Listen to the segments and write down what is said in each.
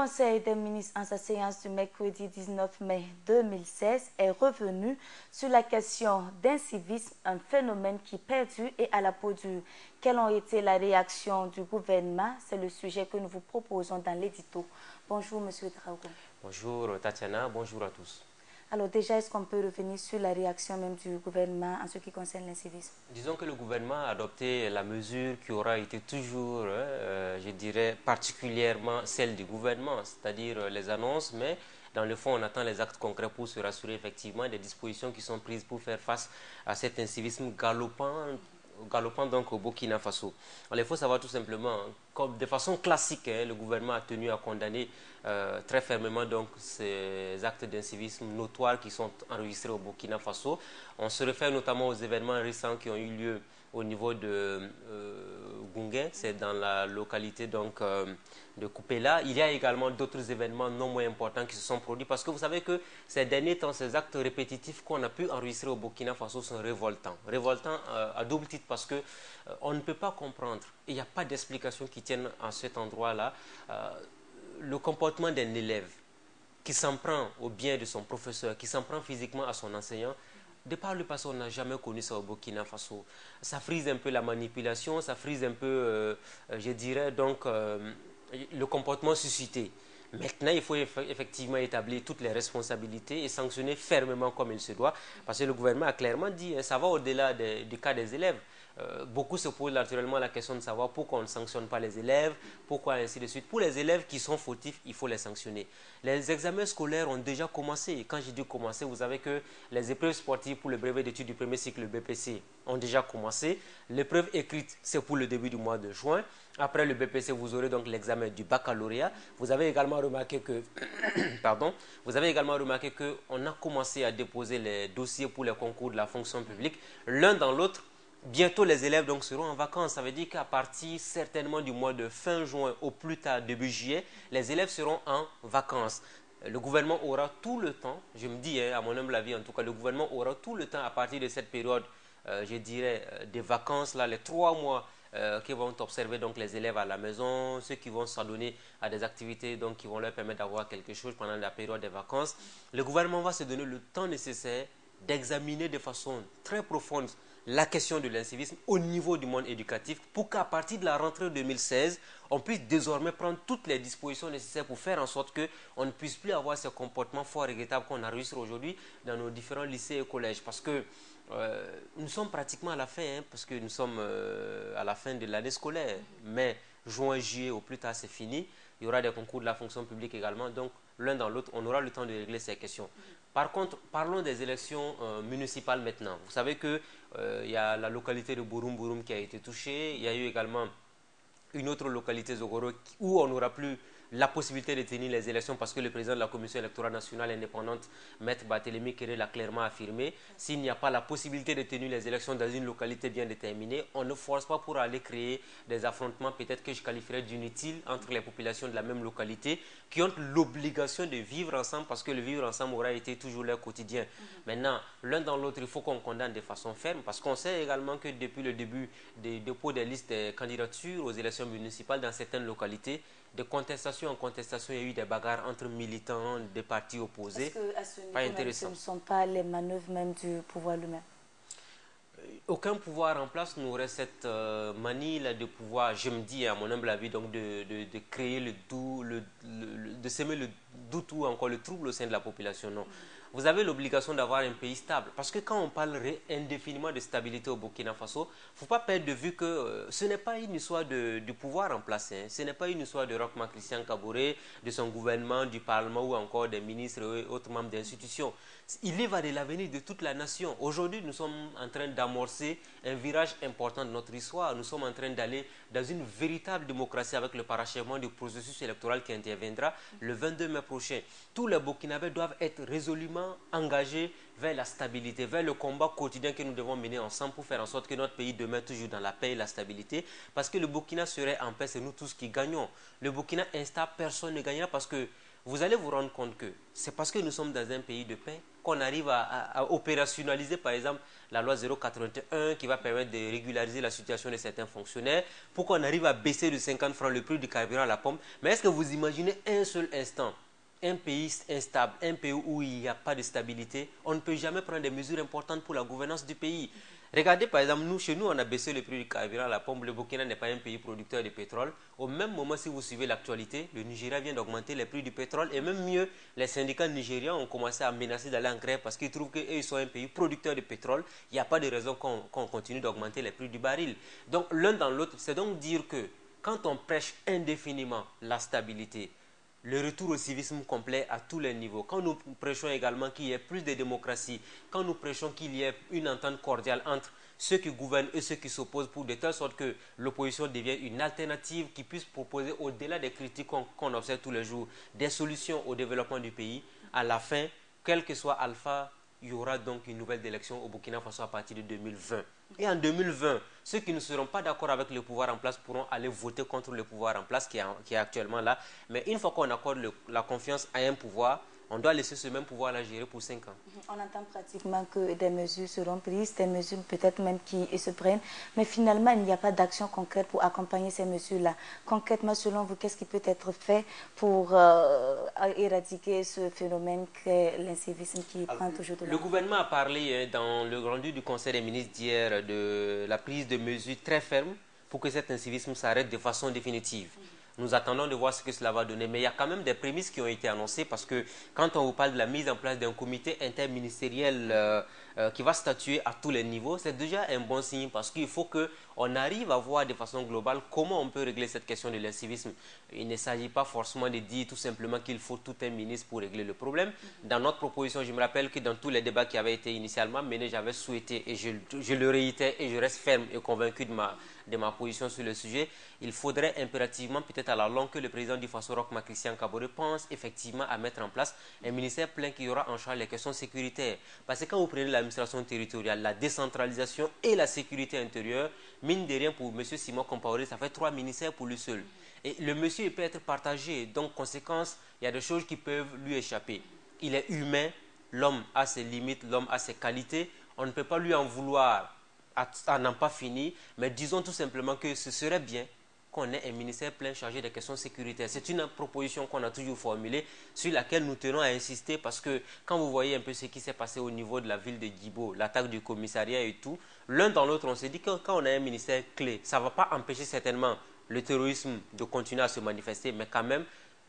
Conseil des ministres, en sa séance du mercredi 19 mai 2016, est revenu sur la question d'incivisme, un phénomène qui perdure et à la peau dure. Quelles ont été les réactions du gouvernement? C'est le sujet que nous vous proposons dans l'édito. Bonjour, Monsieur Dragon. Bonjour Tatiana, bonjour à tous. Alors déjà, est-ce qu'on peut revenir sur la réaction même du gouvernement en ce qui concerne l'incivisme? Disons que le gouvernement a adopté la mesure qui aura été toujours, je dirais, particulièrement celle du gouvernement, c'est-à-dire les annonces, mais dans le fond, on attend les actes concrets pour se rassurer effectivement des dispositions qui sont prises pour faire face à cet incivisme galopant donc au Burkina Faso. Alors, il faut savoir tout simplement, comme de façon classique, le gouvernement a tenu à condamner très fermement donc ces actes d'incivisme notoires qui sont enregistrés au Burkina Faso. On se réfère notamment aux événements récents qui ont eu lieu au niveau de Gunguin, c'est dans la localité donc, de Kupela. Il y a également d'autres événements non moins importants qui se sont produits parce que vous savez que ces derniers temps, ces actes répétitifs qu'on a pu enregistrer au Burkina Faso sont révoltants. Révoltants à double titre parce que on ne peut pas comprendre, il n'y a pas d'explication qui tienne à cet endroit-là, le comportement d'un élève qui s'en prend au bien de son professeur, qui s'en prend physiquement à son enseignant. De par le passé, on n'a jamais connu ça au Burkina Faso. Ça frise un peu la manipulation, ça frise un peu, je dirais, donc, le comportement suscité. Maintenant, il faut effectivement établir toutes les responsabilités et sanctionner fermement comme il se doit, parce que le gouvernement a clairement dit, ça va au-delà du cas des élèves. Beaucoup se posent naturellement la question de savoir pourquoi on ne sanctionne pas les élèves, pourquoi ainsi de suite. Pour les élèves qui sont fautifs, il faut les sanctionner. Les examens scolaires ont déjà commencé. Et quand je dis commencer, vous savez que les épreuves sportives pour le brevet d'études du premier cycle, le BPC, ont déjà commencé. L'épreuve écrite, c'est pour le début du mois de juin. Après le BPC, vous aurez donc l'examen du baccalauréat. Vous avez également remarqué que, pardon, vous avez également remarqué qu'on a commencé à déposer les dossiers pour les concours de la fonction publique. L'un dans l'autre, bientôt les élèves donc seront en vacances. Ça veut dire qu'à partir certainement du mois de fin juin au plus tard début juillet, les élèves seront en vacances. Le gouvernement aura tout le temps, je me dis, à mon humble avis en tout cas, le gouvernement aura tout le temps à partir de cette période, je dirais, des vacances, là, les 3 mois qui vont observer donc les élèves à la maison, ceux qui vont s'adonner à des activités donc, qui vont leur permettre d'avoir quelque chose pendant la période des vacances. Le gouvernement va se donner le temps nécessaire d'examiner de façon très profonde la question de l'incivisme au niveau du monde éducatif pour qu'à partir de la rentrée 2016, on puisse désormais prendre toutes les dispositions nécessaires pour faire en sorte qu'on ne puisse plus avoir ces comportements fort regrettables qu'on enregistre aujourd'hui dans nos différents lycées et collèges. Parce que nous sommes pratiquement à la fin, parce que nous sommes à la fin de l'année scolaire. Mais juin, juillet, au plus tard, c'est fini. Il y aura des concours de la fonction publique également. Donc, l'un dans l'autre, on aura le temps de régler ces questions. Par contre, parlons des élections municipales maintenant. Vous savez qu'il y a la localité de Bouroum Bouroum qui a été touchée. Il y a eu également une autre localité, Zogoro, où on n'aura plus la possibilité de tenir les élections parce que le président de la Commission électorale nationale indépendante, Maître Barthélémy Kéré, l'a clairement affirmé. S'il n'y a pas la possibilité de tenir les élections dans une localité bien déterminée, on ne force pas pour aller créer des affrontements, peut-être que je qualifierais d'inutiles, entre les populations de la même localité qui ont l'obligation de vivre ensemble parce que le vivre ensemble aura été toujours leur quotidien. Maintenant, l'un dans l'autre, il faut qu'on condamne de façon ferme parce qu'on sait également que depuis le début des dépôts des listes de candidatures aux élections municipales dans certaines localités, de contestation en contestation, il y a eu des bagarres entre militants des partis opposés. Est-ce qu'à ce niveau, pas intéressant. ce ne sont pas les manœuvres même du pouvoir lui-même? Aucun pouvoir en place n'aurait cette manie là de pouvoir, je me dis à mon humble avis, donc de créer le doute, de semer le doute ou encore le trouble au sein de la population. Non. Vous avez l'obligation d'avoir un pays stable. Parce que quand on parle indéfiniment de stabilité au Burkina Faso, il ne faut pas perdre de vue que ce n'est pas une histoire du pouvoir en place. Ce n'est pas une histoire de Roch Marc Christian Kaboré, de son gouvernement, du Parlement ou encore des ministres et autres membres d'institutions. Il y va de l'avenir de toute la nation. Aujourd'hui, nous sommes en train d'amorcer un virage important de notre histoire. Nous sommes en train d'aller dans une véritable démocratie avec le parachèvement du processus électoral qui interviendra le 22 mai prochain. Tous les Burkinabés doivent être résolument engagés vers la stabilité, vers le combat quotidien que nous devons mener ensemble pour faire en sorte que notre pays demeure toujours dans la paix et la stabilité. Parce que le Burkina serait en paix, c'est nous tous qui gagnons. Le Burkina instable, personne ne gagnera parce que vous allez vous rendre compte que c'est parce que nous sommes dans un pays de paix qu'on arrive à opérationnaliser, par exemple, la loi 081 qui va permettre de régulariser la situation de certains fonctionnaires, pour qu'on arrive à baisser de 50 francs le prix du carburant à la pompe. Mais est-ce que vous imaginez un seul instant un pays instable, un pays où il n'y a pas de stabilité, on ne peut jamais prendre des mesures importantes pour la gouvernance du pays. Regardez par exemple, chez nous, on a baissé le prix du carburant à la pompe. Le Burkina n'est pas un pays producteur de pétrole. Au même moment, si vous suivez l'actualité, le Nigeria vient d'augmenter les prix du pétrole. Et même mieux, les syndicats nigérians ont commencé à menacer d'aller en grève parce qu'ils trouvent qu'ils sont un pays producteur de pétrole. Il n'y a pas de raison qu'on continue d'augmenter les prix du baril. Donc l'un dans l'autre, c'est donc dire que quand on prêche indéfiniment la stabilité, le retour au civisme complet à tous les niveaux, quand nous prêchons également qu'il y ait plus de démocratie, quand nous prêchons qu'il y ait une entente cordiale entre ceux qui gouvernent et ceux qui s'opposent, pour de telle sorte que l'opposition devienne une alternative qui puisse proposer, au-delà des critiques qu'on observe tous les jours, des solutions au développement du pays, à la fin, quel que soit Alpha, il y aura donc une nouvelle élection au Burkina Faso à partir de 2020. Et en 2020, ceux qui ne seront pas d'accord avec le pouvoir en place pourront aller voter contre le pouvoir en place qui est actuellement là. Mais une fois qu'on accorde la confiance à un pouvoir, on doit laisser ce même pouvoir la gérer pour 5 ans. On entend pratiquement que des mesures seront prises, des mesures peut-être même qui se prennent, mais finalement, il n'y a pas d'action concrète pour accompagner ces mesures-là. Concrètement, selon vous, qu'est-ce qui peut être fait pour éradiquer ce phénomène qu'est l'incivisme qui prend toujours de l'ampleur? Le gouvernement a parlé dans le rendu du Conseil des ministres d'hier de la prise de mesures très fermes pour que cet incivisme s'arrête de façon définitive. Nous attendons de voir ce que cela va donner. Mais il y a quand même des prémices qui ont été annoncées parce que quand on vous parle de la mise en place d'un comité interministériel qui va statuer à tous les niveaux, c'est déjà un bon signe parce qu'il faut qu'on arrive à voir de façon globale comment on peut régler cette question de l'incivisme. Il ne s'agit pas forcément de dire tout simplement qu'il faut tout un ministre pour régler le problème. Dans notre proposition, je me rappelle que dans tous les débats qui avaient été initialement menés, j'avais souhaité, et je le réitère et je reste ferme et convaincu de ma position sur le sujet, il faudrait impérativement, peut-être à la longue, que le président du Faso, Roch-Marc Christian Kaboré, pense effectivement à mettre en place un ministère plein qui aura en charge les questions sécuritaires. Parce que quand vous prenez l'administration territoriale, la décentralisation et la sécurité intérieure, mine de rien, pour M. Simon Compaoré, ça fait 3 ministères pour lui seul. Et le monsieur il peut être partagé, donc conséquence, il y a des choses qui peuvent lui échapper. Il est humain, l'homme a ses limites, l'homme a ses qualités, on ne peut pas lui en vouloir à n'en pas finir, mais disons tout simplement que ce serait bien qu'on ait un ministère plein chargé des questions sécuritaires. C'est une proposition qu'on a toujours formulée, sur laquelle nous tenons à insister, parce que quand vous voyez un peu ce qui s'est passé au niveau de la ville de Djibo, l'attaque du commissariat et tout, l'un dans l'autre, on s'est dit que quand on a un ministère clé, ça ne va pas empêcher certainement le terrorisme de continuer à se manifester, mais quand même,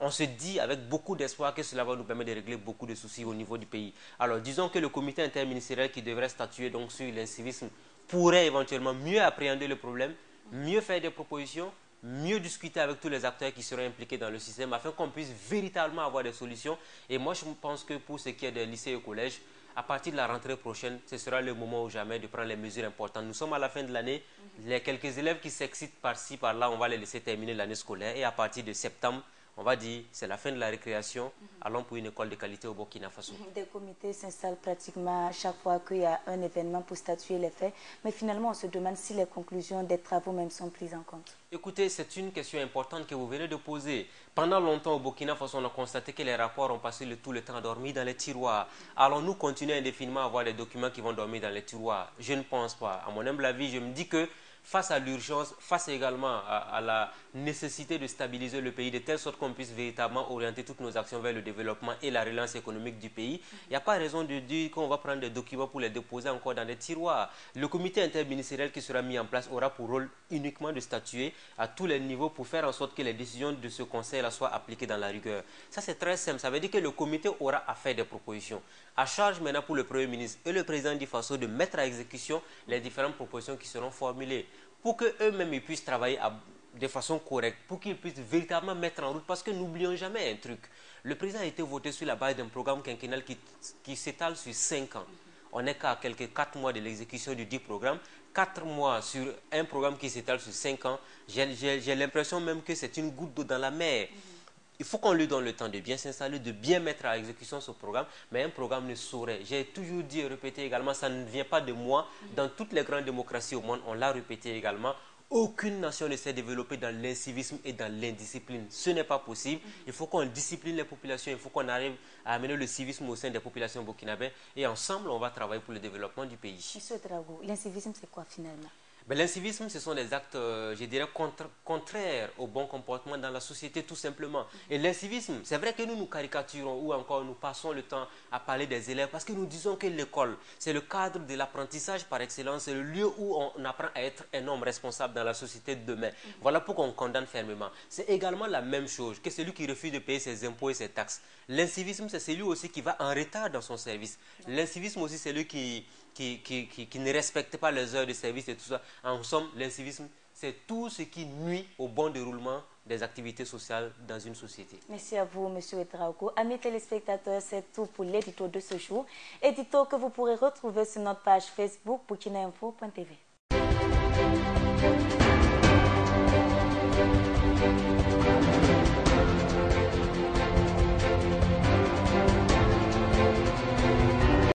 on se dit avec beaucoup d'espoir que cela va nous permettre de régler beaucoup de soucis au niveau du pays. Alors, disons que le comité interministériel qui devrait statuer donc sur l'incivisme pourrait éventuellement mieux appréhender le problème, mieux faire des propositions, mieux discuter avec tous les acteurs qui seront impliqués dans le système afin qu'on puisse véritablement avoir des solutions. Et moi, je pense que pour ce qui est des lycées et collèges, à partir de la rentrée prochaine, ce sera le moment ou jamais de prendre les mesures importantes. Nous sommes à la fin de l'année. Les quelques élèves qui s'excitent par-ci, par-là, on va les laisser terminer l'année scolaire. Et à partir de septembre, on va dire c'est la fin de la récréation, allons pour une école de qualité au Burkina Faso. Des comités s'installent pratiquement chaque fois qu'il y a un événement pour statuer les faits, mais finalement on se demande si les conclusions des travaux même sont prises en compte. Écoutez, c'est une question importante que vous venez de poser. Pendant longtemps au Burkina Faso, on a constaté que les rapports ont passé tout le temps dormi dans les tiroirs. Allons-nous continuer indéfiniment à avoir des documents qui vont dormir dans les tiroirs? Je ne pense pas. À mon humble avis, je me dis que face à l'urgence, face également à la nécessité de stabiliser le pays de telle sorte qu'on puisse véritablement orienter toutes nos actions vers le développement et la relance économique du pays, il n'y a pas raison de dire qu'on va prendre des documents pour les déposer encore dans des tiroirs. Le comité interministériel qui sera mis en place aura pour rôle uniquement de statuer à tous les niveaux pour faire en sorte que les décisions de ce conseil-là soient appliquées dans la rigueur. Ça, c'est très simple. Ça veut dire que le comité aura à faire des propositions. À charge maintenant pour le Premier ministre et le président du Faso de mettre à exécution les différentes propositions qui seront formulées pour qu'eux-mêmes puissent travailler de façon correcte, pour qu'ils puissent véritablement mettre en route, parce que n'oublions jamais un truc. Le président a été voté sur la base d'un programme quinquennal qui s'étale sur 5 ans. On n'est qu'à quelques 4 mois de l'exécution du dit programme, 4 mois sur un programme qui s'étale sur 5 ans. J'ai l'impression même que c'est une goutte d'eau dans la mer. Il faut qu'on lui donne le temps de bien s'installer, de bien mettre à exécution ce programme, mais un programme ne saurait. J'ai toujours dit et répété également, ça ne vient pas de moi. Dans toutes les grandes démocraties au monde, on l'a répété également, Aucune nation ne s'est développée dans l'incivisme et dans l'indiscipline. Ce n'est pas possible. Il faut qu'on discipline les populations, il faut qu'on arrive à amener le civisme au sein des populations burkinabées et ensemble, on va travailler pour le développement du pays. Monsieur Drago, l'incivisme, c'est quoi finalement? L'incivisme, ce sont des actes, je dirais, contraires au bon comportement dans la société, tout simplement. Et l'incivisme, c'est vrai que nous nous caricaturons ou encore nous passons le temps à parler des élèves parce que nous disons que l'école, c'est le cadre de l'apprentissage par excellence, c'est le lieu où on apprend à être un homme responsable dans la société de demain. Voilà pourquoi on condamne fermement. C'est également la même chose que celui qui refuse de payer ses impôts et ses taxes. L'incivisme, c'est celui aussi qui va en retard dans son service. L'incivisme aussi, c'est celui qui ne respecte pas les heures de service et tout ça. En somme, l'incivisme, c'est tout ce qui nuit au bon déroulement des activités sociales dans une société. Merci à vous, M. Ouedraogo. Amis téléspectateurs, c'est tout pour l'édito de ce jour. Édito que vous pourrez retrouver sur notre page Facebook burkinainfo.tv.